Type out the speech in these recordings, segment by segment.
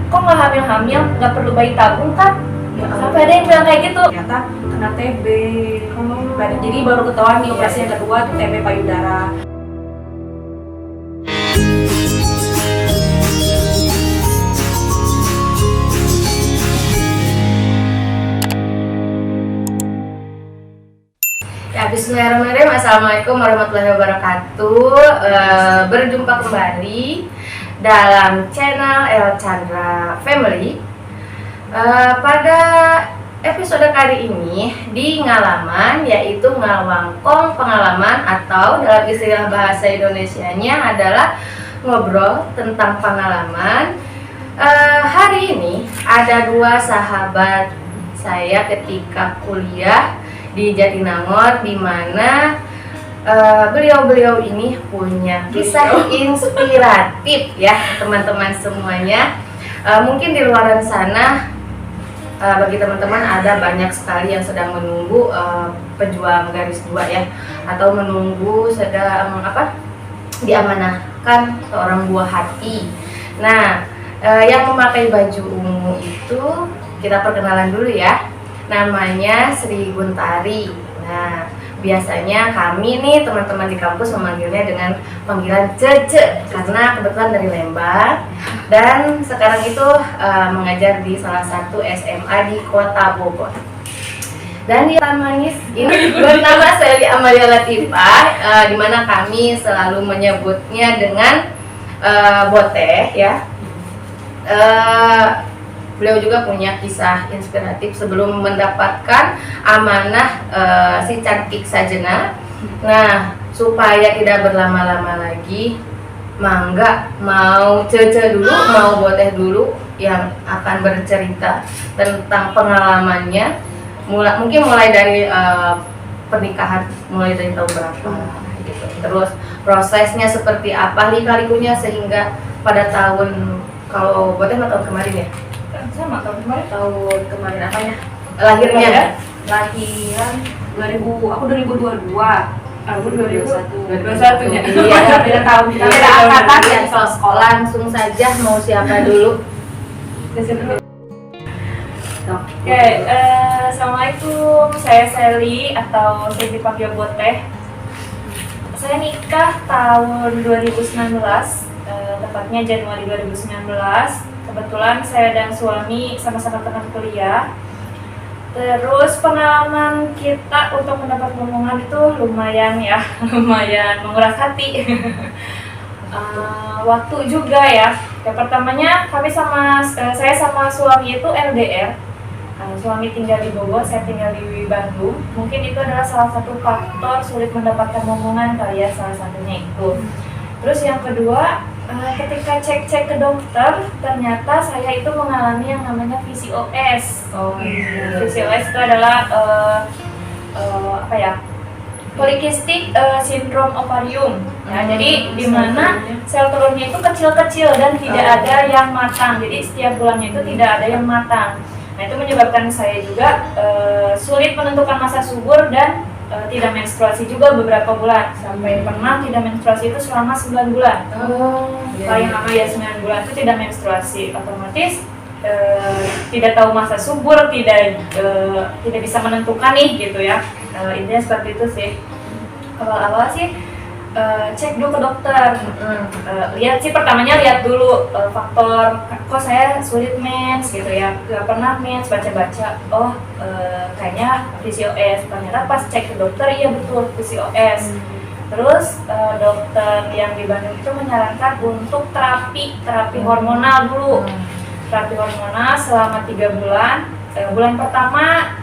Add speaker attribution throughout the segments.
Speaker 1: kok nggak hamil-hamil, nggak perlu bayi tabung kan?
Speaker 2: Ya,
Speaker 1: Sampai ada yang bilang kayak gitu.
Speaker 2: ternyata kena TB. Jadi baru ketahuan di operasi yang kedua tuh TB payudara.
Speaker 1: Ya, bismillahirrahmanirrahim. Assalamualaikum warahmatullahi wabarakatuh. Berjumpa kembali dalam channel El Chandra Family. Pada episode kali ini di ngalaman, yaitu ngawangkong pengalaman, atau dalam istilah bahasa Indonesianya adalah ngobrol tentang pengalaman. Hari ini ada dua sahabat saya ketika kuliah di Jatinangor, di mana beliau-beliau ini punya kisah inspiratif ya teman-teman semuanya. Mungkin di luar sana bagi teman-teman ada banyak sekali yang sedang menunggu pejuang garis 2 ya, atau menunggu sedang diamanahkan seorang buah hati. Nah, yang memakai baju ungu itu kita perkenalan dulu ya. Namanya Sri Guntari. Nah, biasanya kami nih teman-teman di kampus memanggilnya dengan panggilan Cece karena kebetulan dari Lembang dan sekarang itu mengajar di salah satu SMA di Kota Bogor. Dan di Manis ini bernama Sally Amalia Latifah, di mana kami selalu menyebutnya dengan Boteh ya. Beliau juga punya kisah inspiratif sebelum mendapatkan amanah si cantik Sajena. Nah, supaya tidak berlama-lama lagi, mangga mau Cece dulu, mau Boteh dulu yang akan bercerita tentang pengalamannya. Mungkin mulai dari pernikahan, mulai dari tahun berapa gitu. Terus prosesnya seperti apa, lika-likunya sehingga pada tahun, kalau Boteh tahun kemarin ya?
Speaker 2: Sama tahun kemarin apanya?
Speaker 1: Lahirnya?
Speaker 2: Lahiran 2000, aku 2022. Aku
Speaker 1: 2021 ya.
Speaker 2: Iya, beda tahun. Kita beda angkatan ya.
Speaker 1: Soal sekolah langsung saja mau siapa dulu?
Speaker 2: Oke, assalamualaikum. Saya Sally atau saya dipanggil Boteh. Saya nikah tahun 2019, tepatnya Januari 2019. Kebetulan saya dan suami sama-sama teman kuliah. Terus pengalaman kita untuk mendapat momongan itu lumayan ya, lumayan menguras hati. Waktu juga ya. Yang pertamanya saya sama suami itu LDR. Suami tinggal di Bogor, saya tinggal di Bandung. Mungkin itu adalah salah satu faktor sulit mendapatkan momongan kali ya, salah satunya itu. Terus yang kedua, ketika cek-cek ke dokter, ternyata saya itu mengalami yang namanya PCOS. PCOS itu adalah polycystic syndrome ovarium. Ya, jadi di mana sel telurnya itu kecil-kecil dan tidak ada yang matang. Jadi setiap bulannya itu tidak ada yang matang. Nah, itu menyebabkan saya juga sulit menentukan masa subur dan tidak menstruasi juga beberapa bulan, sampai pernah tidak menstruasi itu selama 9 bulan. Paling lama ya 9 bulan itu tidak menstruasi, otomatis tidak tahu masa subur, tidak bisa menentukan nih gitu ya. Intinya seperti itu sih. Awal-awal sih cek dulu ke dokter. Pertamanya lihat dulu faktor kok saya sulit mens gitu ya, gak pernah mens, baca-baca kayaknya PCOS. Ternyata pas cek ke dokter, iya betul PCOS. Terus dokter yang di Bandung itu menyarankan untuk terapi hormonal dulu. Terapi hormonal selama 3 bulan. Bulan pertama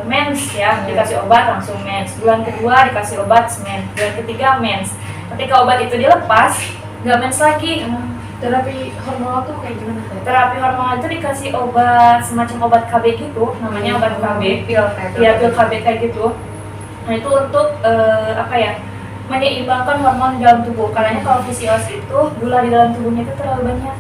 Speaker 2: mens ya, dikasih obat langsung mens. Bulan kedua dikasih obat mens. Bulan ketiga mens. Ketika obat itu dilepas, nggak mens lagi.
Speaker 1: Terapi hormonal tuh kayak gimana?
Speaker 2: Terapi hormonal itu dikasih obat, semacam obat KB gitu, namanya obat KB.
Speaker 1: Pil
Speaker 2: KB kayak gitu. Nah, itu untuk menyeimbangkan hormon di dalam tubuh. Karena kalau PCOS itu gula di dalam tubuhnya itu terlalu banyak.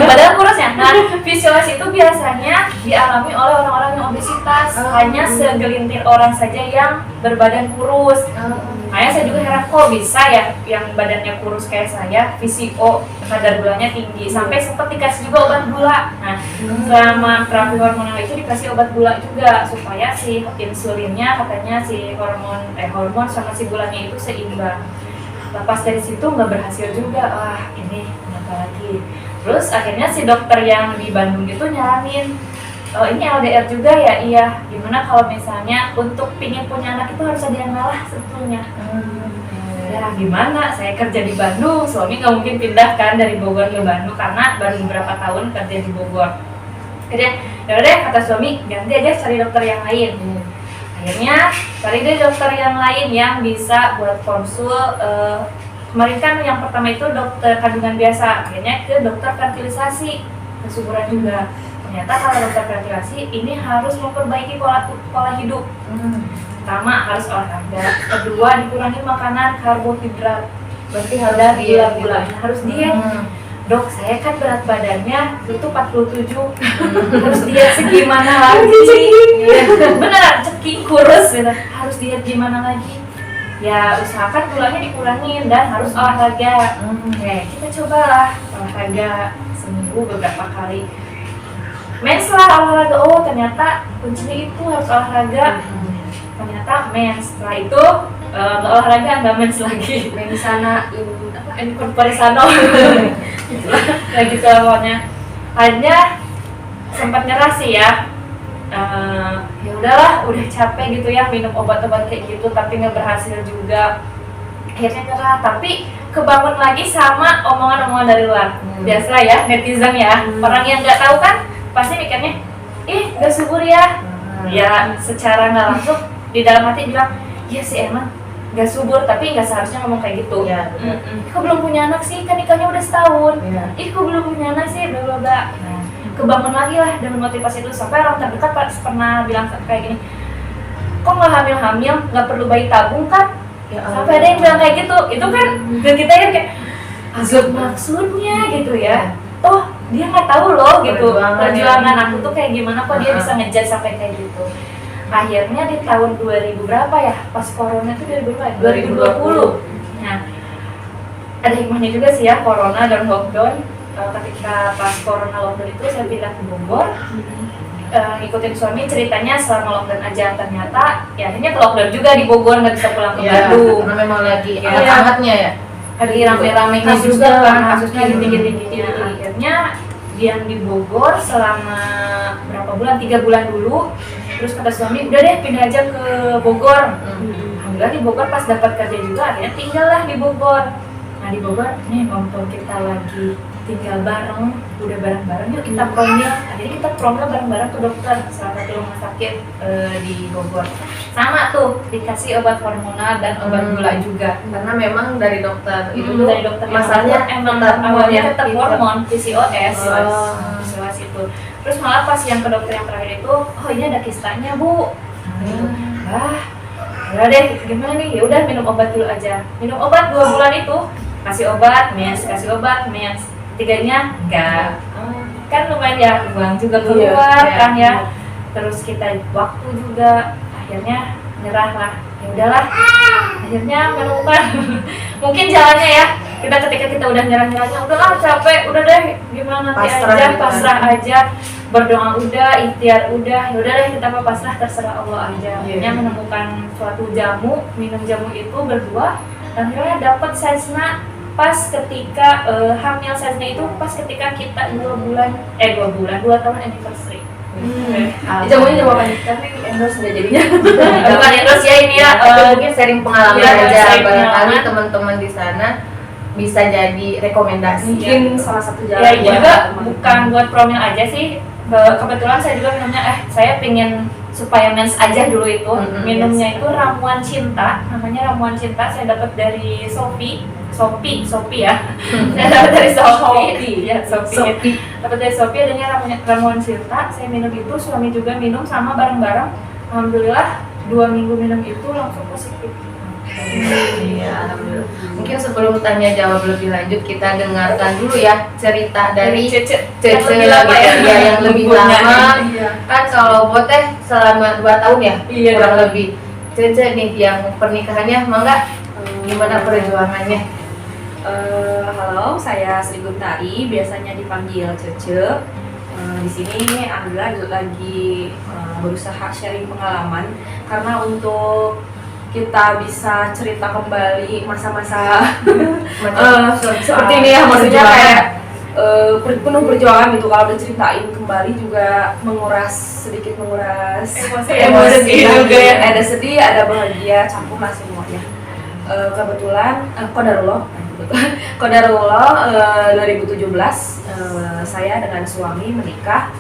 Speaker 2: Padahal kurus ya. Nah, PCOS itu biasanya dialami oleh orang-orang yang obesitas. Hanya segelintir orang saja yang berbadan kurus. Nah, Makanya saya juga heran kok bisa ya yang badannya kurus kayak saya, VCO, kadar gulanya tinggi, sampai sempat dikasih juga obat gula. Nah, selama terapi hormonal itu dikasih obat gula juga supaya si insulinnya katanya si hormon sama si gulanya itu seimbang. Lepas dari situ nggak berhasil juga, wah ini kenapa lagi. Terus akhirnya si dokter yang di Bandung itu nyaranin, oh ini LDR juga ya, iya. Gimana kalau misalnya untuk pingin punya anak itu harus ada yang ngalah sebetulnya. Ya gimana, saya kerja di Bandung, suami nggak mungkin pindah kan dari Bogor ke Bandung karena baru beberapa tahun kerja di Bogor. Akhirnya, yaudah deh kata suami, ganti aja cari dokter yang lain. Akhirnya cari deh dokter yang lain yang bisa buat konsul. Kemarin kan yang pertama itu dokter kandungan biasa, akhirnya ke dokter fertilisasi, kesuburan juga. Ternyata kalau dokter fertilasi ini harus memperbaiki pola hidup. Pertama harus olahraga, kedua dikurangi makanan karbohidrat, berarti harus gula-gula, harus diet. Dok, saya kan berat badannya itu 47, harus diet segimana lagi? Beneran ceking kurus, gitu. Harus diet gimana lagi? Ya usahakan gulanya dikurangin dan harus olahraga. Oke, kita cobalah olahraga seminggu beberapa kali. Mens lah olahraga, oh ternyata kuncinya itu harus olahraga. Ternyata mens, setelah itu nggak olahraga nggak mens lagi.
Speaker 1: Mensana
Speaker 2: ini konperisano kayak gitu pokoknya. Akhirnya sempat nyerah sih ya. Ya udahlah, udah capek gitu ya minum obat-obat kayak gitu tapi nggak berhasil juga. Akhirnya nyerah, tapi kebangun lagi sama omongan-omongan dari luar. Biasa ya netizen ya, orang yang nggak tahu kan pasti mikirnya, ih gak subur ya. Ya secara nggak langsung di dalam hati bilang, iya sih emang gak subur, tapi nggak seharusnya ngomong kayak gitu.
Speaker 1: Ya,
Speaker 2: Kok belum punya anak sih, kan nikahnya udah setahun.
Speaker 1: Ya.
Speaker 2: Ih kok belum punya anak sih, bla bla bla. Nah, kebangun lagi lah dengan motivasi itu. Sampai orang terdekat pernah bilang kayak gini, kok nggak hamil-hamil, nggak perlu bayi tabung kan?
Speaker 1: Ya,
Speaker 2: Sampai ada yang bilang kayak gitu. Itu kan ke kita kan kayak agak maksudnya gitu ya. Toh dia nggak tahu loh gitu perjuangan aku tuh kayak gimana, kok dia bisa ngejudge sampai kayak gitu. Akhirnya di tahun 2000 berapa ya, pas corona itu 2020. Nah, ada hikmahnya juga sih ya corona dan lockdown. Ketika pas corona lockdown itu saya pindah ke Bogor, ikutin suami ceritanya selama lockdown aja. Ternyata ya akhirnya ke lockdown juga di Bogor, nggak bisa pulang ke Bandung.
Speaker 1: Karena memang lagi
Speaker 2: Ya.
Speaker 1: hangat-hangatnya ya.
Speaker 2: Lagi rame-ramenya
Speaker 1: Kasus
Speaker 2: juga
Speaker 1: juga,
Speaker 2: kan, kasusnya lagi tinggi-tingginya. Akhirnya diam di Bogor selama berapa bulan, 3 bulan dulu. Terus kata suami, udah deh pindah aja ke Bogor. Alhamdulillah di Bogor pas dapat kerja juga, akhirnya tinggallah di Bogor. Nah di Bogor, nih mumpung kita lagi tinggal bareng, udah bareng-bareng yuk kita promil. Akhirnya kita promil bareng-bareng ke dokter salah satu rumah sakit di Bogor. Sama tuh dikasih obat hormonal dan obat gula juga.
Speaker 1: Karena memang dari dokter itu tuh
Speaker 2: Dari dokter
Speaker 1: masalahnya
Speaker 2: emang
Speaker 1: tetap
Speaker 2: awalnya tetap
Speaker 1: itu.
Speaker 2: hormon PCOS.
Speaker 1: Oh.
Speaker 2: PCOS itu. Terus malah pas yang ke dokter yang terakhir itu, oh ini ada kistanya bu. Udah deh, gimana nih? Ya udah minum obat dulu aja. Minum obat 2 bulan itu, kasih obat, mens, kasih obat, mens. 3-nya enggak. Kan lumayan ya, uang juga keluar kan ya. Terus kita waktu juga, akhirnya nyerah lah. Ya udahlah. Akhirnya menemukan mungkin jalannya ya. Ketika kita udah nyerah-nyerahnya, udahlah capek, udah deh gimana nanti
Speaker 1: Pasrah
Speaker 2: aja,
Speaker 1: gitu
Speaker 2: pasrah
Speaker 1: kan.
Speaker 2: aja. Berdoa udah, ikhtiar udah, ya udah deh kita pasrah, terserah Allah aja. Akhirnya menemukan suatu jamu, minum jamu itu berdua, dan akhirnya dapat size-nya pas ketika hamil. Size-nya itu pas ketika kita 2 tahun anniversary.
Speaker 1: Jamunya jamu apa nih? Tapi endorse udah jadinya.
Speaker 2: Bukan endorse ya ini ya,
Speaker 1: Tapi mungkin sharing pengalaman
Speaker 2: ya,
Speaker 1: aja.
Speaker 2: sharing
Speaker 1: Barangkali
Speaker 2: pengalaman.
Speaker 1: teman-teman di sana bisa jadi rekomendasi.
Speaker 3: Mungkin salah satu jalan
Speaker 2: Ya ini
Speaker 3: buat
Speaker 2: juga
Speaker 3: teman-teman.
Speaker 2: bukan buat promil aja sih. Kebetulan saya juga minumnya, saya pengen supaya mens aja dulu itu. Minumnya itu ramuan cinta, namanya ramuan cinta. Saya dapat dari Shopee ya. Saya dapat dari Shopee. Ya, Shopee. Dapat dari Shopee adanya ramuan cinta. Saya minum itu, suami juga minum sama bareng-bareng. Alhamdulillah 2 minggu minum itu langsung positif.
Speaker 1: Iya, alhamdulillah. Mungkin sebelum tanya jawab lebih lanjut, kita dengarkan dulu ya cerita dari
Speaker 2: Cece
Speaker 1: Cece
Speaker 2: lama ya,
Speaker 1: yang lebih lama.
Speaker 3: Iya.
Speaker 1: Kan kalau buat teh selama 2 tahun ya,
Speaker 2: Iya,
Speaker 1: kurang
Speaker 2: 2
Speaker 1: lebih. Cece nih yang pernikahannya, mangga Gimana perjuangannya?
Speaker 3: Halo, saya Sri Guntari, biasanya dipanggil Cece. Di sini alhamdulillah lagi berusaha sharing pengalaman karena untuk kita bisa cerita kembali masa-masa seperti ini ya, maksudnya kayak penuh perjuangan gitu. Kalau diceritain kembali juga sedikit menguras emosi juga ya. Ada sedih, ada bahagia, campur lah semuanya. Kebetulan Qadarullah 2017 saya dengan suami menikah.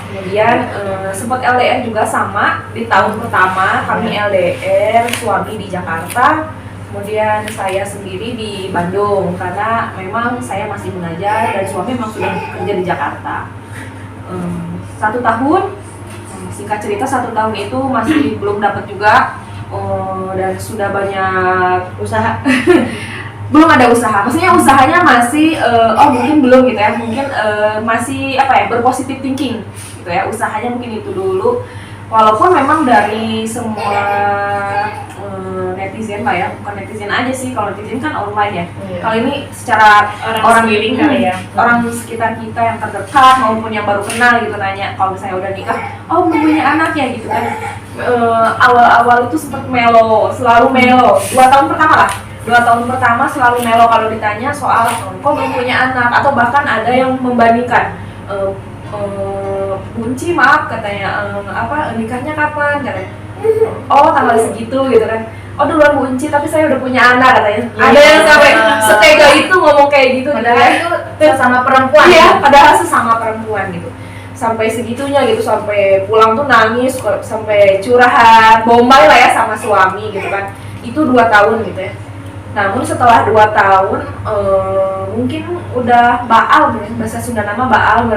Speaker 3: Kemudian sempat LDR juga sama di tahun pertama kami LDR, suami di Jakarta, kemudian saya sendiri di Bandung karena memang saya masih mengajar dan suami memang sudah kerja di Jakarta. 1 tahun, singkat cerita 1 tahun itu masih belum dapat juga. Dan sudah banyak usaha belum ada usaha, maksudnya usahanya masih mungkin belum gitu ya, mungkin masih berpositif thinking gitu ya, usahanya mungkin itu dulu, walaupun memang dari semua netizen lah ya, bukan netizen aja sih, kalau netizen kan online ya. Kalau ini secara orang
Speaker 2: sekeliling kali ya,
Speaker 3: orang sekitar kita yang terdekat maupun yang baru kenal gitu nanya, kalau misalnya udah nikah, oh belum punya anak ya gitu kan. Awal-awal itu sempat melo, selalu melo. 2 tahun pertama lah. 2 tahun pertama selalu melo kalau ditanya soal kok belum punya anak, atau bahkan ada yang membandingkan. Bunci maaf katanya, nikahnya kapan katanya. Oh tanggal segitu gitu kan. Oh duluan Bunci tapi saya udah punya anak katanya. Ada yang sampai setega itu ngomong kayak gitu.
Speaker 1: Padahal itu sesama perempuan.
Speaker 3: Iya, padahal sesama perempuan gitu. Sampai segitunya gitu, sampai pulang tuh nangis, sampai curhat, bombay lah ya sama suami gitu kan. Itu 2 tahun gitu ya. Namun setelah 2 tahun mungkin udah baal ya, bahasa Sunda nama baal,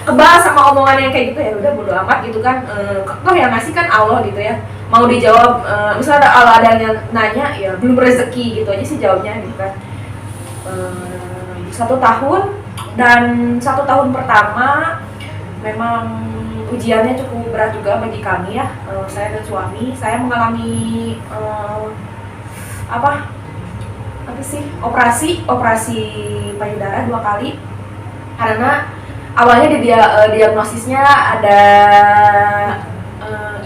Speaker 3: kebal sama omongan yang kayak gitu, ya udah bodo amat gitu kan. Toh yang ngasih kan Allah gitu ya. Mau dijawab misalnya Allah ada yang nanya ya belum rezeki gitu aja sih jawabnya gitu kan. 1 tahun, dan 1 tahun pertama memang ujiannya cukup berat juga bagi kami ya. Saya dan suami, saya mengalami operasi payudara 2 kali karena awalnya diagnosisnya ada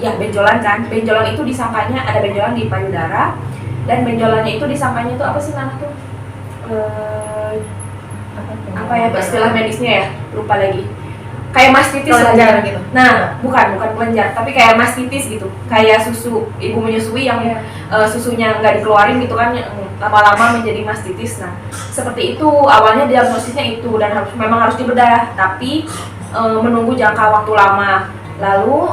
Speaker 3: benjolan kan. Benjolan itu disangkanya ada benjolan di payudara, dan benjolannya itu disangkanya itu apa sih Nana tuh? Istilah medisnya ya, lupa lagi. Kayak mastitis
Speaker 1: kelenjar gitu.
Speaker 3: Nah, bukan kelenjar, tapi kayak mastitis gitu. Kayak susu ibu menyusui yang susunya nggak dikeluarin gitu kan, lama-lama menjadi mastitis. Nah, seperti itu awalnya diagnosisnya itu, dan memang harus dibedah, tapi menunggu jangka waktu lama. Lalu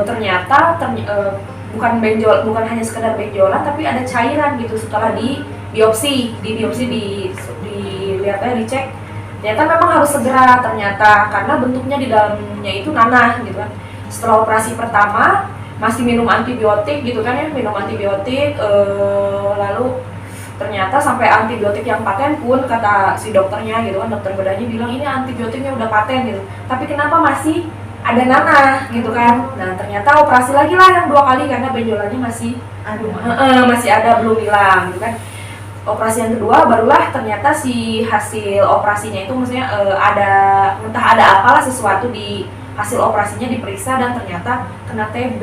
Speaker 3: ternyata bukan hanya sekedar benjolan, tapi ada cairan gitu setelah biopsi dilihatnya, dicek. Ternyata memang harus segera karena bentuknya di dalamnya itu nanah gitu kan. Setelah operasi pertama masih minum antibiotik gitu kan ya, lalu ternyata sampai antibiotik yang paten pun kata si dokternya gitu kan, dokter bedahnya bilang ini antibiotiknya udah paten gitu, tapi kenapa masih ada nanah gitu kan. Nah ternyata operasi lagi lah yang 2 kali karena benjolannya masih ada, belum hilang gitu kan. Operasi yang kedua barulah ternyata si hasil operasinya itu maksudnya entah ada apalah sesuatu di hasil operasinya diperiksa, dan ternyata kena TB.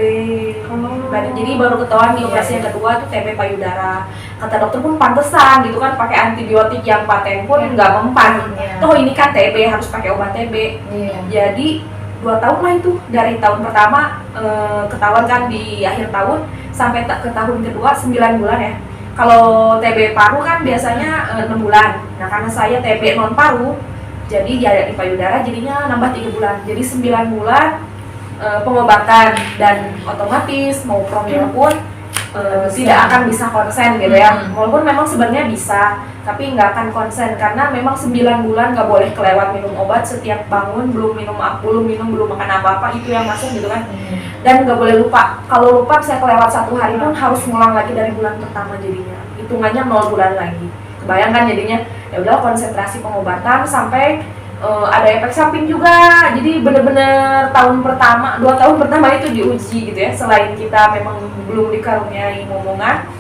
Speaker 3: Jadi baru ketahuan di operasi yang kedua itu TB payudara. Kata dokter pun pantesan gitu kan, pakai antibiotik yang paten pun nggak mempan. Toh ini kan TB harus pakai obat TB. Jadi 2 tahun lah itu, dari tahun pertama ketahuan kan di akhir tahun sampai ke tahun kedua 9 bulan ya. Kalau TB paru kan biasanya 6 bulan. Nah karena saya TB non paru, jadi di payudara jadinya nambah 3 bulan. Jadi 9 bulan pengobatan, dan otomatis mau promil pun tidak akan bisa konsen gitu ya. Walaupun memang sebenarnya bisa, tapi nggak akan konsen karena memang 9 bulan nggak boleh kelewat minum obat. Setiap bangun belum makan apa-apa, itu yang masuk gitu kan. Dan nggak boleh lupa. Kalau lupa saya kelewat 1 hari pun harus ngulang lagi dari bulan pertama, jadinya hitungannya 0 bulan lagi. Kebayangkan jadinya ya udah konsentrasi pengobatan sampai ada efek samping juga. Jadi bener-bener 2 tahun pertama itu diuji gitu ya. Selain kita memang belum dikaruniai momongan,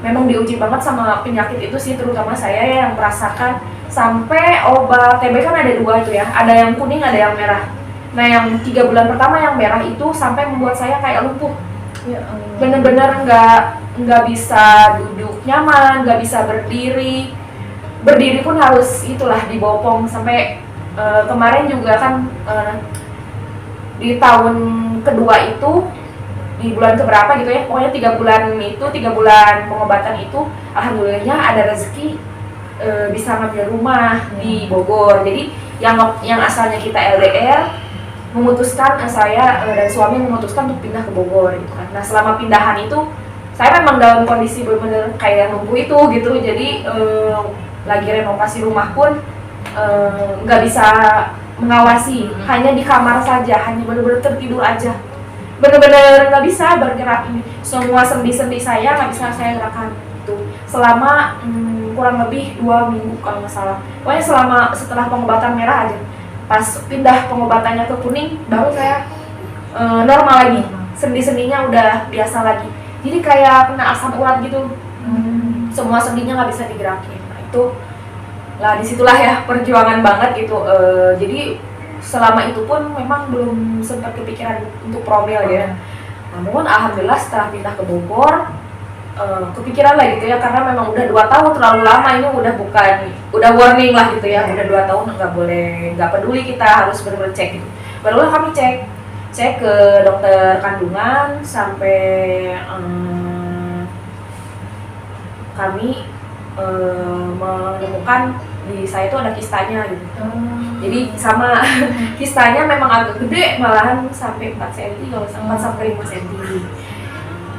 Speaker 3: memang diuji banget sama penyakit itu sih, terutama saya yang merasakan sampai obat TB kan ada 2 itu ya, ada yang kuning ada yang merah. Nah yang 3 bulan pertama yang merah itu sampai membuat saya kayak lumpuh, bener-bener nggak bisa duduk nyaman, nggak bisa berdiri pun harus itulah dibopong sampai kemarin juga kan di tahun kedua itu di bulan keberapa gitu ya, pokoknya 3 bulan itu 3 bulan pengobatan itu alhamdulillahnya ada rezeki bisa ngambil rumah di Bogor. Jadi yang asalnya kita LDR memutuskan, saya dan suami memutuskan untuk pindah ke Bogor gitu kan. Nah selama pindahan itu saya memang dalam kondisi benar-benar kayak lumpuh itu gitu. Jadi lagi renovasi rumah pun nggak bisa mengawasi, hanya di kamar saja, hanya benar-benar tertidur aja, benar-benar nggak bisa bergerak. Semua sendi-sendi saya nggak bisa saya gerakan itu selama kurang lebih 2 minggu kalau nggak salah. Pokoknya setelah pengobatan merah aja, pas pindah pengobatannya ke kuning baru saya normal lagi, sendi-sendinya udah biasa lagi. Jadi kayak kena asam urat gitu, semua sendinya nggak bisa digerakin. Nah, itu lah disitulah ya perjuangan banget gitu. Jadi selama itu pun memang belum sempat kepikiran untuk promil ya. Namun alhamdulillah setelah pindah ke Bogor kepikiran lah gitu ya, karena memang udah 2 tahun terlalu lama, ini udah warning lah gitu ya, udah 2 tahun nggak peduli, kita harus benar-benar cek gitu. Barulah kami cek ke dokter kandungan sampai kami menemukan di saya itu ada kistanya gitu. Jadi sama kistanya memang agak gede, malahan sampai 4 cm kalau 4 sampai 5 cm.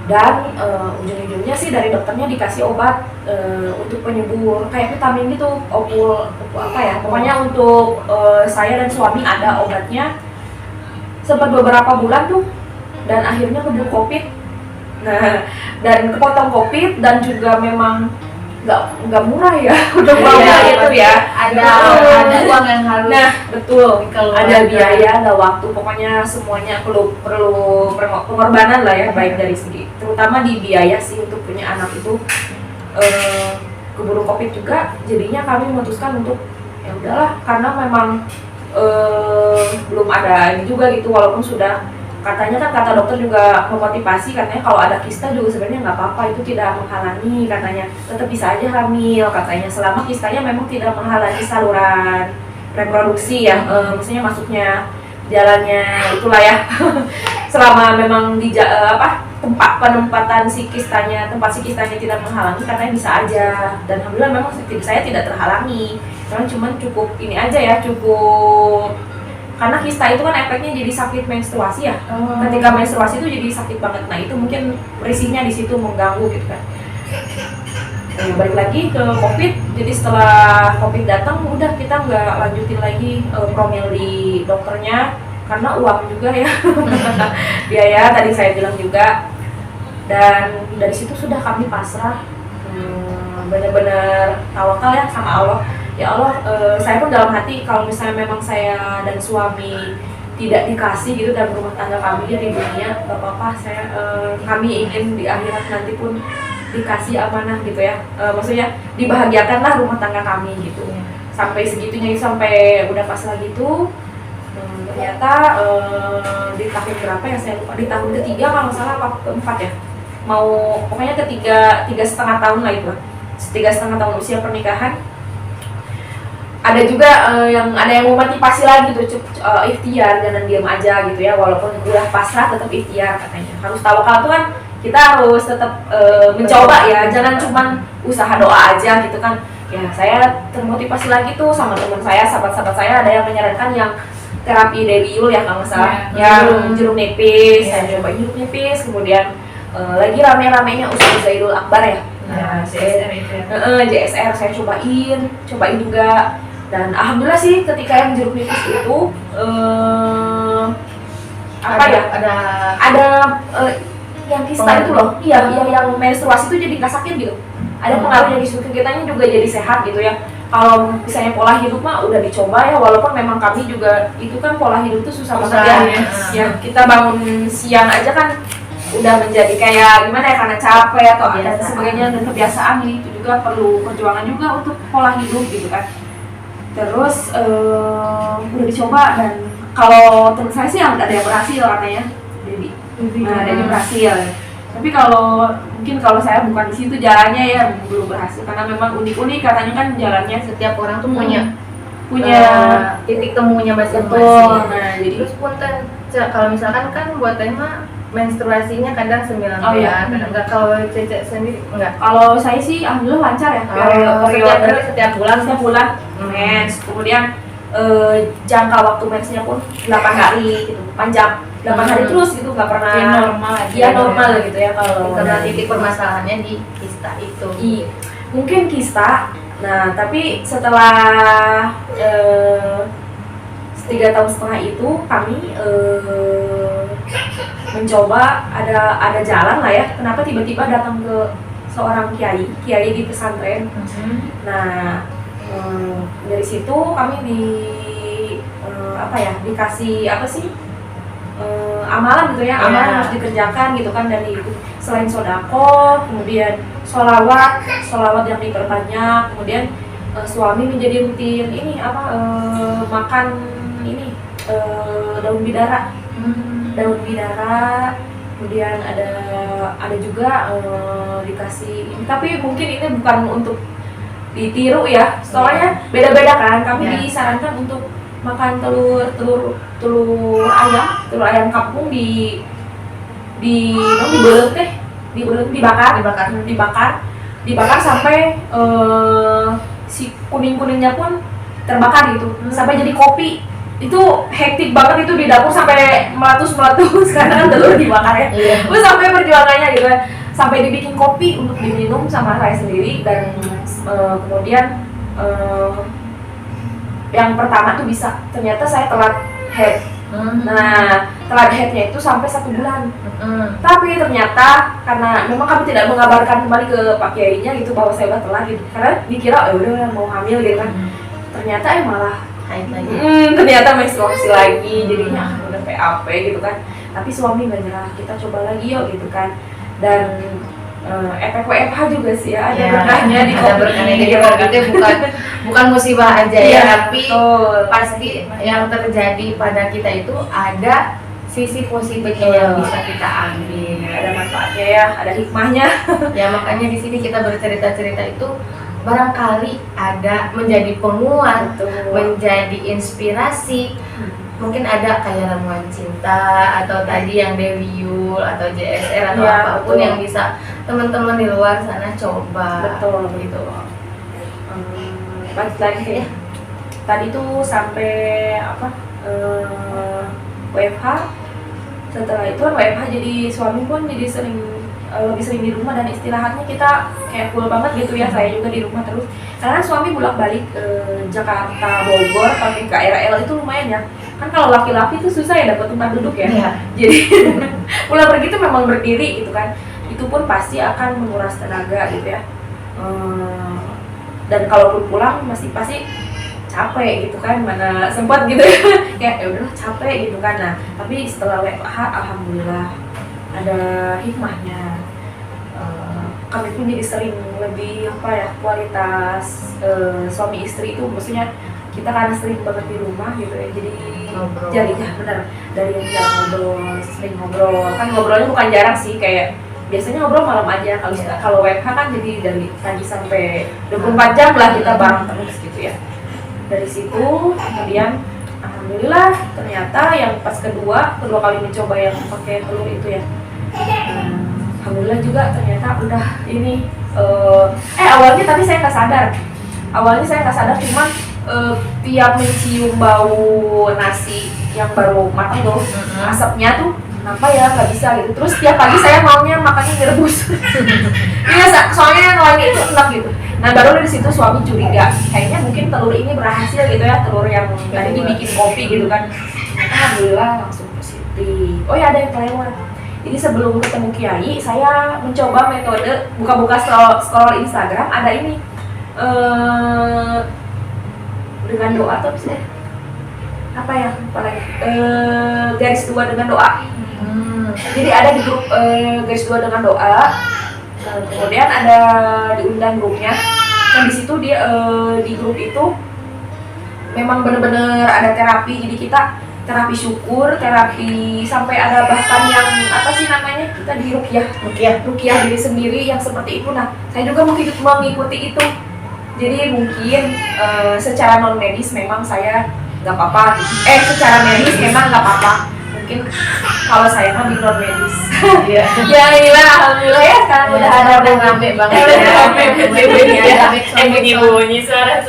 Speaker 3: Dan ujung-ujungnya sih dari dokternya dikasih obat untuk penyubur kayak vitamin gitu, opul apa ya, pokoknya untuk saya dan suami ada obatnya. Sempat beberapa bulan tuh, dan akhirnya keburu COVID. Nah, dan kepotong COVID, dan juga memang nggak murah ya untuk promil itu ya.
Speaker 1: Ada uang yang harus.
Speaker 3: Nah betul,
Speaker 1: dikeluarkan.
Speaker 3: ada biaya, ada waktu, pokoknya semuanya perlu pengorbanan lah ya, baik dari segi terutama di biaya sih untuk punya anak itu. Keburu COVID juga, jadinya kami memutuskan untuk ya udahlah, karena memang belum ada ini juga gitu, walaupun sudah katanya kan kata dokter juga memotivasi, katanya kalau ada kista juga sebenarnya nggak apa-apa, itu tidak menghalangi, katanya tetap bisa aja hamil katanya, selama kistanya memang tidak menghalangi saluran reproduksi ya, maksudnya masuknya jalannya itulah ya. Selama memang di tempat penempatan si kistanya, tempat si kistanya tidak menghalangi, katanya bisa aja. Dan alhamdulillah memang saya tidak terhalangi, karena cuman cukup ini aja ya, cukup karena kista itu kan efeknya jadi sakit menstruasi ya. Ketika menstruasi itu jadi sakit banget. Nah itu mungkin risihnya di situ mengganggu gitu kan. Balik lagi ke COVID, jadi setelah COVID datang udah kita nggak lanjutin lagi promil di dokternya karena uang juga ya. Biaya tadi saya bilang juga. Dan dari situ sudah kami pasrah, benar-benar tawakal ya sama Allah. Ya Allah, saya pun dalam hati kalau misalnya memang saya dan suami tidak dikasih gitu dalam rumah tangga kami di dunia, gak apa-apa, kami ingin di akhirat nanti pun dikasih amanah gitu ya, maksudnya dibahagiakanlah rumah tangga kami gitu. Sampai segitunya, sampai udah pasrah gitu. Ternyata di tahun berapa ya saya lupa, di tahun ketiga kalau nggak salah, apa keempat ya, mau pokoknya tiga setengah tahun lah itu, 3,5 tahun usia pernikahan. Ada juga yang memotivasi lagi tuh, ikhtiar, jangan diam aja gitu ya, walaupun udah pasrah tetap ikhtiar katanya. Harus tawakal tuh kan, kita harus tetap mencoba ya, jangan cuman usaha doa aja gitu kan. Ya saya termotivasi lagi tuh sama teman saya, sahabat-sahabat saya, ada yang menyarankan yang terapi Debiul ya kalau nggak salah, yang jeruk nipis. Saya coba jeruk nipis, kemudian lagi rame-ramenya Ustaz Zaidul Akbar ya. Nah,
Speaker 2: JSR itu ya.
Speaker 3: JSR saya cobain juga. Dan alhamdulillah sih ketika yang jeruk nipis itu ada yang kista itu loh, iya yang menstruasi itu jadi nggak sakit gitu. Ada pengaruhnya di situ, kitanya juga jadi sehat gitu ya. Kalau misalnya pola hidup mah udah dicoba ya, walaupun memang kami juga itu kan pola hidup itu susah banget ya. Ya kita bangun siang aja kan udah menjadi kayak gimana ya, karena capek atau dan
Speaker 1: Kebiasaan.
Speaker 3: sebagainya, dan kebiasaan nih itu juga perlu perjuangan juga untuk pola hidup gitu kan. Terus udah dicoba, dan kalau teman saya sih ada yang berhasil katanya, Debbie. Nah, Debbie berhasil. Tapi kalau mungkin kalau saya bukan di situ jalannya ya, belum berhasil karena memang unik-unik katanya kan jalannya.
Speaker 1: Setiap orang tuh punya titik temunya
Speaker 3: betul.
Speaker 1: masing-masing.
Speaker 3: Nah, jadi
Speaker 1: Terus punten, kalau misalkan kan buat tema menstruasinya kadang 9 bulan,
Speaker 3: Oh, iya.
Speaker 1: kadang enggak. Kalau Cece sendiri enggak.
Speaker 3: kalau saya sih alhamdulillah lancar ya.
Speaker 1: Setiap bulan
Speaker 3: setiap bulan mens, kemudian jangka waktu mensnya pun 8 hari gitu, panjang 8 hari terus gitu, nggak pernah
Speaker 2: Ya, normal aja.
Speaker 3: ya normal gitu ya kalau
Speaker 1: karena
Speaker 3: dari
Speaker 1: titik permasalahannya di kista itu.
Speaker 3: mungkin kista. Nah tapi setelah 3,5 tahun itu kami mencoba ada jalan lah ya, kenapa tiba-tiba datang ke seorang kiai di pesantren. Nah dari situ kami dikasih apa sih, amalan gitu ya, amalan
Speaker 1: Ya.
Speaker 3: harus dikerjakan gitu kan. Dari itu selain sodako, kemudian sholawat yang diperbanyak, kemudian suami menjadi rutin ini makan ini daun bidara, kemudian ada juga dikasih ini, tapi mungkin ini bukan untuk ditiru ya, soalnya beda-beda kan. Kami
Speaker 1: Ya.
Speaker 3: disarankan untuk makan telur ayam kampung dibakar sampai si kuning-kuningnya pun terbakar gitu, sampai jadi kopi. Itu hektik banget itu di dapur, sampai meletus karena kan telur dibakar ya.
Speaker 1: Iya.
Speaker 3: Terus sampai perjuangannya gitu kan, sampai dibikin kopi untuk diminum sama saya sendiri. Dan kemudian yang pertama tuh bisa, ternyata saya telat head. Nah, telat headnya itu sampai 1 bulan. Tapi ternyata karena memang kami tidak mengabarkan kembali ke Pak Kiainya gitu bahwa saya udah telat gitu, karena dikira udah mau hamil gitu kan. Ternyata malah
Speaker 1: Haid lagi.
Speaker 3: ternyata menstruasi lagi, jadinya udah PAP gitu kan. Tapi suami nggak nyerah, kita coba lagi yuk gitu kan. Dan efek WFH juga sih ya, ada berkahnya di
Speaker 1: ada
Speaker 3: kopi.
Speaker 1: berkahnya. Jadi berarti bukan musibah aja ya,
Speaker 3: Iya,
Speaker 1: tapi
Speaker 3: betul.
Speaker 1: pasti yang terjadi pada kita itu ada sisi positifnya yang bisa kita ambil.
Speaker 3: Ada manfaatnya ya, ada hikmahnya.
Speaker 1: Ya makanya di sini kita bercerita-cerita itu barangkali ada menjadi penguat, menjadi inspirasi. Mungkin ada kayak ramuan cinta atau tadi yang Dewi Yul atau JSR atau
Speaker 3: Ya,
Speaker 1: apapun
Speaker 3: betul.
Speaker 1: yang bisa teman-teman di luar sana coba.
Speaker 3: Betul.
Speaker 1: Gitu.
Speaker 3: Balik lagi ya. Tadi tuh sampai WFH. Setelah itu WFH, jadi suami pun jadi lebih sering di rumah, dan istirahatnya kita kayak full banget gitu ya. Saya juga di rumah terus karena suami bolak-balik Jakarta, Bogor, pakai KRL itu lumayan ya. Kan kalau laki-laki itu susah ya dapat tempat duduk ya.
Speaker 1: Iya.
Speaker 3: Jadi pulang pergi itu memang berdiri gitu kan. Itu pun pasti akan menguras tenaga gitu ya. Dan kalaupun pulang masih pasti capek gitu kan, mana sempat gitu ya. Ya udah capek gitu kan. Nah, tapi setelah WFH alhamdulillah ada hikmahnya. Kami pun jadi sering lebih
Speaker 1: kualitas
Speaker 3: suami istri itu, maksudnya kita karena sering banget di rumah gitu ya, jadi
Speaker 1: Ngobrol.
Speaker 3: jadi ya benar, dari yang jarang ngobrol sering ngobrol. Kan ngobrolnya bukan jarang sih, kayak biasanya ngobrol malam aja. Kalau WFH kan jadi dari pagi sampai 24 jam lah kita bareng terus gitu ya. Dari situ kemudian alhamdulillah ternyata yang pas kedua kali mencoba yang pakai telur itu ya, alhamdulillah juga ternyata udah ini awalnya tapi saya nggak sadar, cuman tiap mencium bau nasi yang baru matang tuh, asapnya tuh kenapa ya nggak bisa gitu. Terus tiap pagi saya maunya makannya mie rebus. Iya, soalnya yang lain itu enak gitu. Nah baru dari situ suami curiga, kayaknya mungkin telur ini berhasil gitu ya, telur yang tadi dibikin kopi gitu kan. Alhamdulillah langsung positif. Oh ya, ada yang kelewat. Jadi sebelum ketemu Kiai, saya mencoba metode buka-buka scroll Instagram, ada ini dengan doa atau apa ya, apalagi garis 2 dengan doa. Jadi ada di grup garis 2 dengan doa. Kemudian ada diundang grupnya. Kan di situ dia di grup itu memang benar-benar ada terapi. Jadi kita terapi syukur, terapi sampai ada bahkan yang apa sih namanya, kita di ruqyah diri sendiri yang seperti itu. Nah, saya juga mengikuti itu. Jadi mungkin secara non medis memang saya nggak apa-apa. Secara medis memang nggak apa-apa. Mungkin kalau saya mah di non medis.
Speaker 1: Iya.
Speaker 3: Ya inilah alhamdulillah ya sekarang udah ada
Speaker 1: udah rame banget ya.
Speaker 2: bunyi suara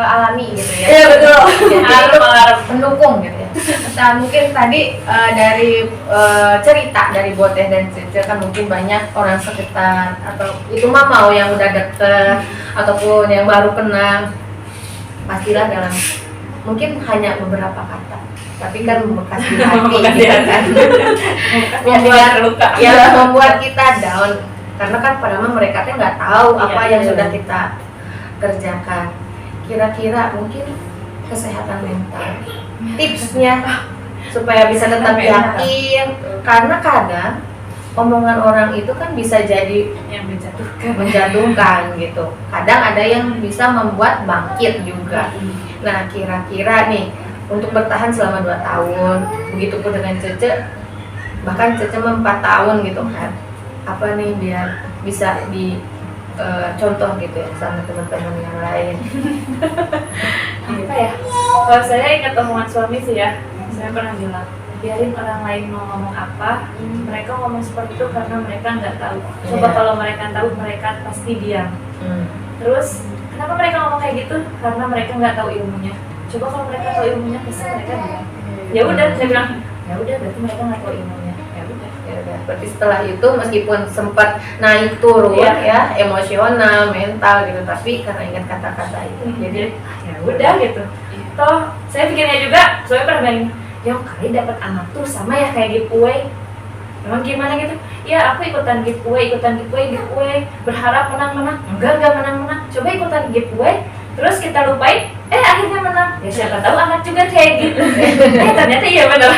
Speaker 1: Alami gitu ya.
Speaker 3: Iya betul.
Speaker 1: Jadi pendukung gitu ya. Nah, mungkin tadi dari cerita dari Boteh dan Cece kan mungkin banyak orang sekitar atau itu mah mau yang udah deket ataupun yang baru kenal, pastilah dalam mungkin hanya beberapa kata, tapi kan membekas di hati gitu kan. membuat kita down karena kan padahal mereka tuh nggak tahu apa yang sudah kita kerjakan. Kira-kira mungkin kesehatan mental, tipsnya supaya bisa tetap yakin, karena kadang omongan orang itu kan bisa jadi
Speaker 2: yang menjatuhkan
Speaker 1: gitu. Kadang ada yang bisa membuat bangkit juga. Nah, kira-kira nih untuk bertahan selama 2 tahun, begitupun dengan Cece, bahkan Cece 4 tahun gitu kan. Apa nih biar bisa di contoh gitu ya sama teman-teman yang lain.
Speaker 2: apa ya, kalau saya ingat omongan suami sih ya, saya pernah bilang biarin orang lain mau ngomong apa, mereka ngomong seperti itu karena mereka nggak tahu. Coba kalau mereka tahu, mereka pasti diam. Terus kenapa mereka ngomong kayak gitu? Karena mereka nggak tahu ilmunya. Coba kalau mereka tahu ilmunya, pasti mereka diam. Ya udah, saya bilang ya udah, berarti mereka nggak tahu ilmunya. Ya udah.
Speaker 1: Berarti setelah itu meskipun sempat naik turun ya, emosional, mental gitu, tapi karena ingat kata-kata itu, jadi
Speaker 2: ya udah gitu. Toh saya pikirnya juga, saya pernah bilang, ya kali dapat anak tuh sama ya kayak giveaway. Memang gimana gitu? Ya aku ikutan giveaway, berharap menang. Enggak menang. Coba ikutan giveaway, terus kita lupain, akhirnya menang. Ya siapa tahu anak juga kayak gitu. Ternyata iya benar.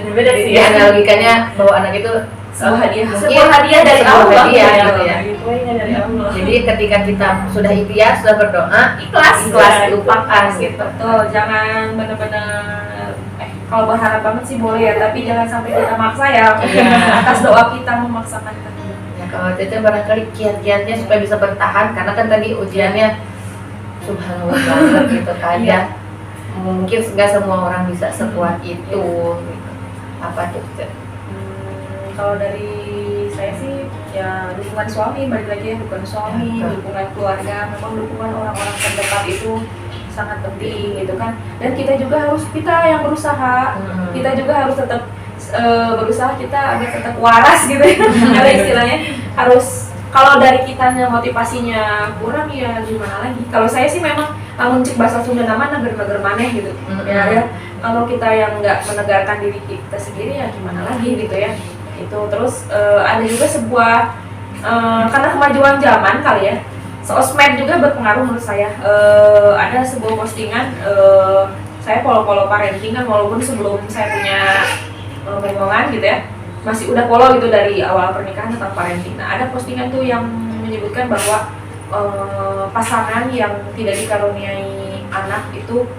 Speaker 2: Beda sih ya.
Speaker 1: Analogikannya bahwa anak itu
Speaker 3: Sebuah hadiah.
Speaker 2: Sebuah hadiah dari Allah.
Speaker 1: Gitu ya.
Speaker 2: Giveaway-nya dari Allah.
Speaker 1: Jadi ketika kita sudah ikhtiar, sudah berdoa, ikhlas lupakan gitu.
Speaker 3: Betul, jangan benar-benar kalau berharap banget sih boleh ya, tapi jangan sampai kita maksa ya. Atas doa kita memaksakan kehendak.
Speaker 1: Ya, kalau Cece barangkali kiat-kiatnya supaya bisa bertahan, karena kan tadi ujiannya subhanallah banget gitu kan ya. Mungkin nggak semua orang bisa sekuat itu gitu. Apa tuh Cece?
Speaker 3: Kalau dari saya sih ya dukungan suami, balik lagi ya, dukungan suami, dukungan keluarga, memang dukungan orang-orang terdekat itu sangat penting gitu kan. Dan kita yang berusaha, kita juga harus tetap berusaha, kita agar tetap waras gitu ya. Ada istilahnya harus, kalau dari kitanya motivasinya kurang ya gimana lagi. Kalau saya sih memang mencik bahasa Sunda nama neger-neger maneh gitu. Ya. Kalau kita yang nggak menegarkan diri kita sendiri ya gimana lagi gitu ya. Itu terus ada juga sebuah karena kemajuan zaman kali ya, sosmed juga berpengaruh menurut saya. Ada sebuah postingan, saya follow parenting kan, walaupun sebelum saya punya pegangan gitu ya, masih udah follow gitu dari awal pernikahan tentang parenting. Nah, ada postingan tuh yang menyebutkan bahwa pasangan yang tidak dikaruniai anak itu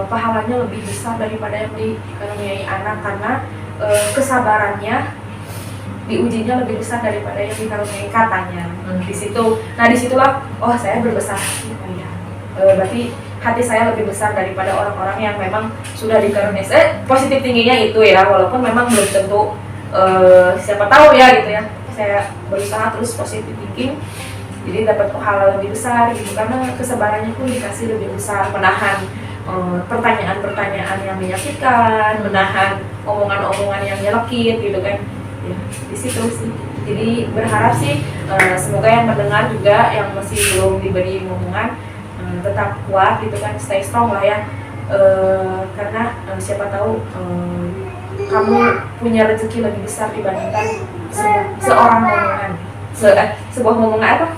Speaker 3: pahalanya lebih besar daripada yang dikaruniai anak, karena kesabarannya diujinya lebih besar daripada yang dikaruniai katanya. Di situ, nah disitulah saya berbesar hati. Berarti hati saya lebih besar daripada orang-orang yang memang sudah dikaruniai. Positif tingginya itu ya, walaupun memang belum tentu siapa tahu ya gitu ya. Saya berusaha terus positif thinking, jadi dapat pahala lebih besar gitu, karena kesabarannya pun dikasih lebih besar, menahan pertanyaan-pertanyaan yang menyakitkan, menahan omongan-omongan yang nyelekit gitu kan. Ya, di situ sih. Jadi berharap sih semoga yang mendengar juga yang masih belum diberi omongan tetap kuat gitu kan, stay strong lah ya. Karena siapa tahu kamu punya rezeki lebih besar dibandingkan seorang omongan. Sebuah omongan apa?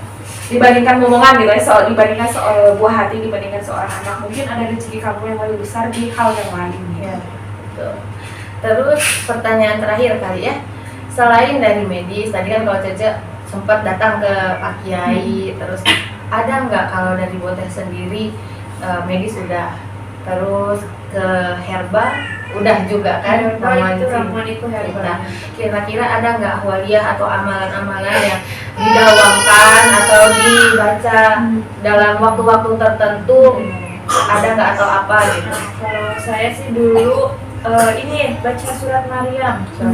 Speaker 3: Dibandingkan omongan gitu ya, dibandingkan buah hati, dibandingkan seorang anak, mungkin ada rezeki kamu yang lebih besar di hal yang lain.
Speaker 1: Ya, betul. Terus pertanyaan terakhir kali ya, selain dari medis, tadi kan kalau Cece sempat datang ke Pak Kiai, terus ada nggak kalau dari Boteh sendiri medis udah, terus ke herbal udah juga kan?
Speaker 2: Ramuan itu herbal.
Speaker 1: Nah, kira-kira ada nggak ahwaliyah atau amalan-amalan yang didawamkan atau dibaca dalam waktu-waktu tertentu, ada nggak atau apa gitu?
Speaker 2: Kalau saya sih dulu ini baca surat Maryam.
Speaker 1: Surat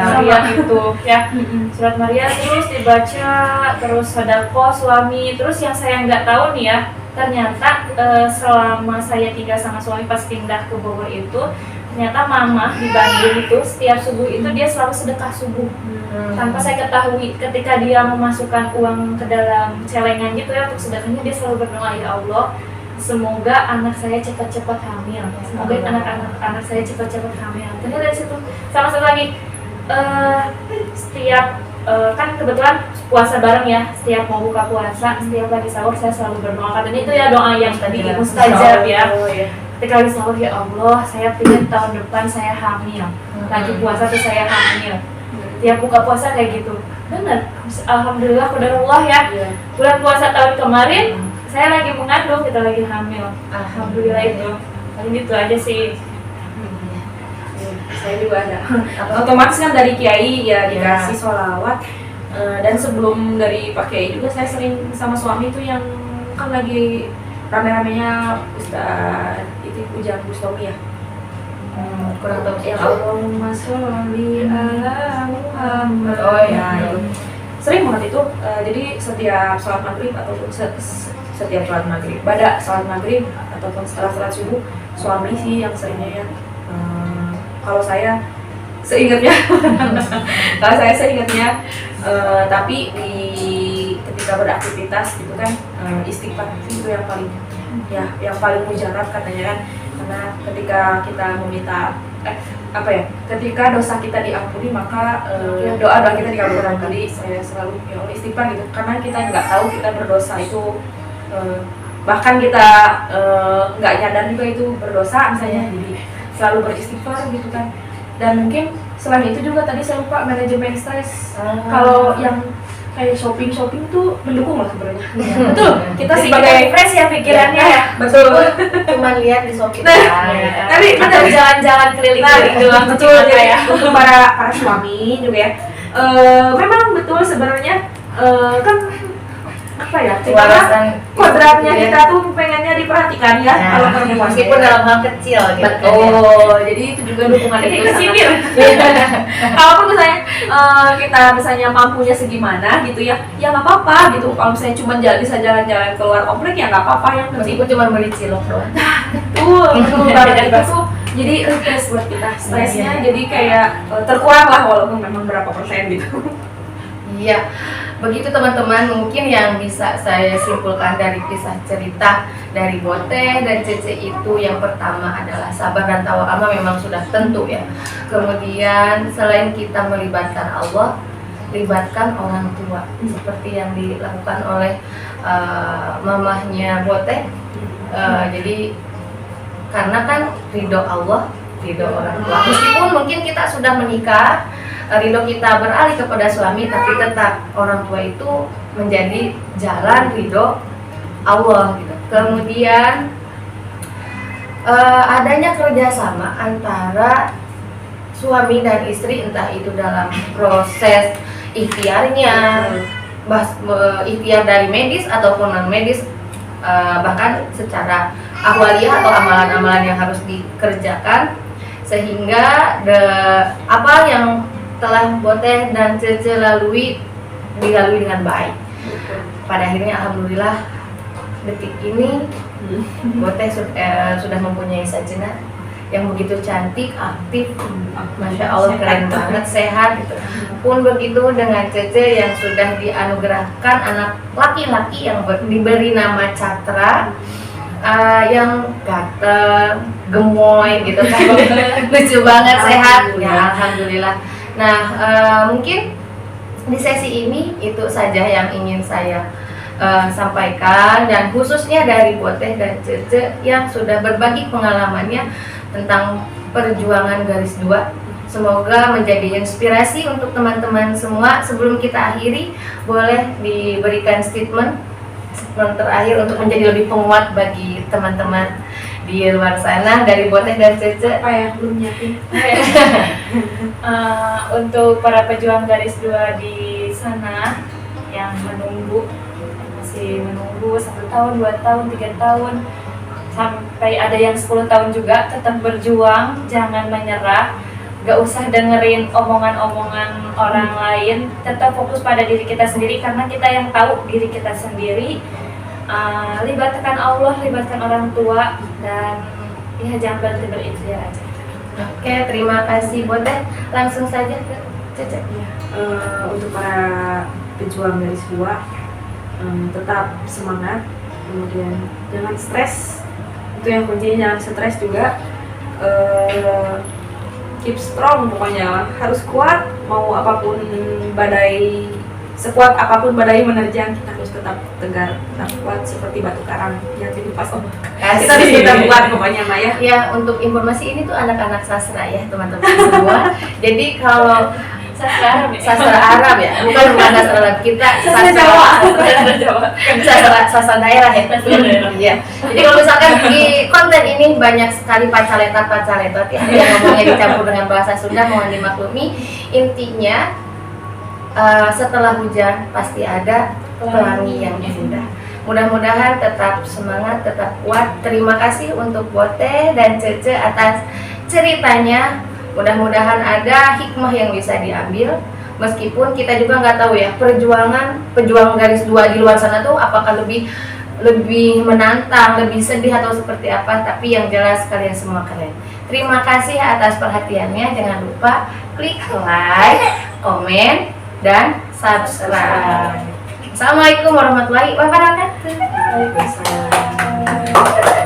Speaker 2: Maryam itu ya. Surat Maryam terus dibaca, terus sedekah suami. Terus yang saya nggak tahu nih ya, ternyata selama saya tinggal sama suami pas pindah ke Bogor itu, ternyata mama di Bandung itu setiap subuh itu dia selalu sedekah subuh. Tanpa saya ketahui, ketika dia memasukkan uang ke dalam celengan gitu ya untuk sedekahnya, dia selalu berdoa, ya Allah, semoga anak saya cepat-cepat hamil, semoga anak saya cepat-cepat hamil. Ternyata dari situ sama satu lagi, setiap kan kebetulan puasa bareng ya, setiap mau buka puasa, setiap lagi sahur saya selalu berdoa. Katanya itu ya doa yang tadi mustajab ya. Ketika lagi sahur, ya Allah, saya ingin tahun depan saya hamil, lagi puasa tuh saya hamil. Tiap buka puasa kayak gitu. Bener, alhamdulillah, qadarullah ya. Bulan puasa tahun kemarin saya lagi mengandung, kita lagi hamil. Alhamdulillah itu. Paling gitu aja sih.
Speaker 3: Saya juga ada. Otomatis kan dari Kiai ya dikasih sholawat. Dan sebelum dari Pak Kiai juga saya sering sama suami itu yang kan lagi rame-ramenya Ustaz itu Ujang Bustomi ya.
Speaker 1: Kurang tahu
Speaker 3: Ya
Speaker 1: siapa.
Speaker 3: Allahumma sholli ala Muhammad.
Speaker 1: Oh ya, itu.
Speaker 3: Sering banget itu. Jadi setiap sholat maghrib ataupun setiap sholat maghrib, pada sholat maghrib ataupun setelah sholat subuh, suami sih yang seringnya ya. Kalau saya seingatnya, tapi di ketika beraktivitas gitu kan, istighfar itu yang paling mujarab katanya kan, karena ketika kita meminta ketika dosa kita diampuni maka doa kita dikabulkan. Jadi saya selalu ya Allah istighfar gitu, karena kita nggak tahu kita berdosa itu, bahkan kita nggak nyadar juga itu berdosa misalnya, jadi selalu beristighfar gitu kan. Dan mungkin selain itu juga tadi saya lupa manajemen stres. Kalau yang kayak shopping tuh mendukung lah sebenarnya. Betul, kita
Speaker 2: Jadi
Speaker 3: sebagai
Speaker 2: fresh ya pikirannya ya.
Speaker 3: betul.
Speaker 1: Cuma lihat di Shopee.
Speaker 3: Tapi
Speaker 2: Atau jalan-jalan keliling-keliling doang.
Speaker 3: betul
Speaker 2: Cimata
Speaker 3: ya. Untuk para suami juga ya. Memang betul sebenarnya kan apa ya? Karena kodratnya kita tuh pengennya diperhatikan ya kalau perempuan.
Speaker 1: Meskipun dalam hal kecil gitu.
Speaker 3: Betul. Jadi itu juga dukungan
Speaker 2: Jadi
Speaker 3: itu.
Speaker 2: kesindir.
Speaker 3: Kalaupun misalnya kita misalnya mampunya segimana gitu ya nggak apa-apa gitu. Kalau misalnya cuma bisa jalan-jalan keluar komplek ya nggak apa-apa, yang penting
Speaker 1: Meskipun cuma beli cilok doang.
Speaker 3: betul banget itu tuh jadi refresh buat kita, stresnya jadi kayak terkurang lah walaupun memang berapa persen gitu.
Speaker 1: Iya, begitu teman-teman, mungkin yang bisa saya simpulkan dari kisah cerita dari Boteh dan Cece itu, yang pertama adalah sabar dan tawakal memang sudah tentu ya. Kemudian selain kita melibatkan Allah, libatkan orang tua seperti yang dilakukan oleh mamahnya Boteh. Jadi karena kan ridho Allah, ridho orang tua. Meskipun mungkin kita sudah menikah, ridho kita beralih kepada suami, tapi tetap orang tua itu menjadi jalan ridho Allah gitu. Kemudian adanya kerjasama antara suami dan istri, entah itu dalam proses ikhtiarnya, ikhtiar dari medis ataupun non medis, bahkan secara ahwaliyah atau amalan-amalan yang harus dikerjakan, sehingga apa yang telah Boteh dan Cece dilalui dengan baik. Pada akhirnya alhamdulillah detik ini Boteh sudah mempunyai sajena yang begitu cantik, aktif, masya Allah, keren banget, sehat gitu. Pun begitu dengan Cece yang sudah dianugerahkan anak laki-laki yang diberi nama Catra, yang ganteng, gemoy gitu kan, lucu banget, sehat ya, alhamdulillah. Nah, mungkin di sesi ini itu saja yang ingin saya sampaikan, dan khususnya dari Boteh dan Cece yang sudah berbagi pengalamannya tentang perjuangan garis 2 Semoga menjadi inspirasi untuk teman-teman semua. Sebelum kita akhiri, boleh diberikan statement terakhir untuk menjadi lebih penguat bagi teman-teman di luar sana dari Boteh dan Cece.
Speaker 3: Apa ya, belum nyiapin.
Speaker 2: Untuk para pejuang garis 2 di sana yang masih menunggu 1 tahun, 2 tahun, 3 tahun, sampai ada yang 10 tahun juga, tetap berjuang, jangan menyerah. Gak usah dengerin omongan-omongan orang lain, tetap fokus pada diri kita sendiri karena kita yang tahu diri kita sendiri. Libatkan Allah, libatkan orang tua, dan ya jangan berhenti berikhtiar aja.
Speaker 1: Oke, terima kasih Boteh. Langsung saja ke Cece.
Speaker 3: Untuk para pejuang garis 2, tetap semangat, kemudian jangan stres, itu yang kuncinya, jangan stres juga. Keep strong, pokoknya harus kuat, mau apapun badai, sekuat apapun badai menerjang, kita harus tetap tegar, tetap kuat seperti batu karang yang dilipas ombak. Kita harus tetap kuat pokoknya, Mbak ya.
Speaker 1: Ya, untuk informasi ini tuh anak-anak sastra ya teman-teman semua. Jadi kalau sastra Arab ya, bukan sastra Arab, kita
Speaker 3: Sastra Jawa.
Speaker 1: sastra daerah ya. Iya. Jadi kalau misalkan di konten ini banyak sekali pacaletot ya, yang ngomongnya dicampur dengan bahasa Sunda, mohon dimaklumi. Intinya setelah hujan pasti ada pelangi yang indah. Mudah-mudahan tetap semangat, tetap kuat. Terima kasih untuk Boteh dan Cece atas ceritanya. Mudah-mudahan ada hikmah yang bisa diambil. Meskipun kita juga nggak tahu ya, pejuang garis 2 di luar sana tuh apakah lebih menantang, lebih sedih atau seperti apa. Tapi yang jelas kalian semua keren. Terima kasih atas perhatiannya. Jangan lupa klik like, komen, dan subscribe. Assalamualaikum warahmatullahi wabarakatuh.
Speaker 3: Waalaikumsalam.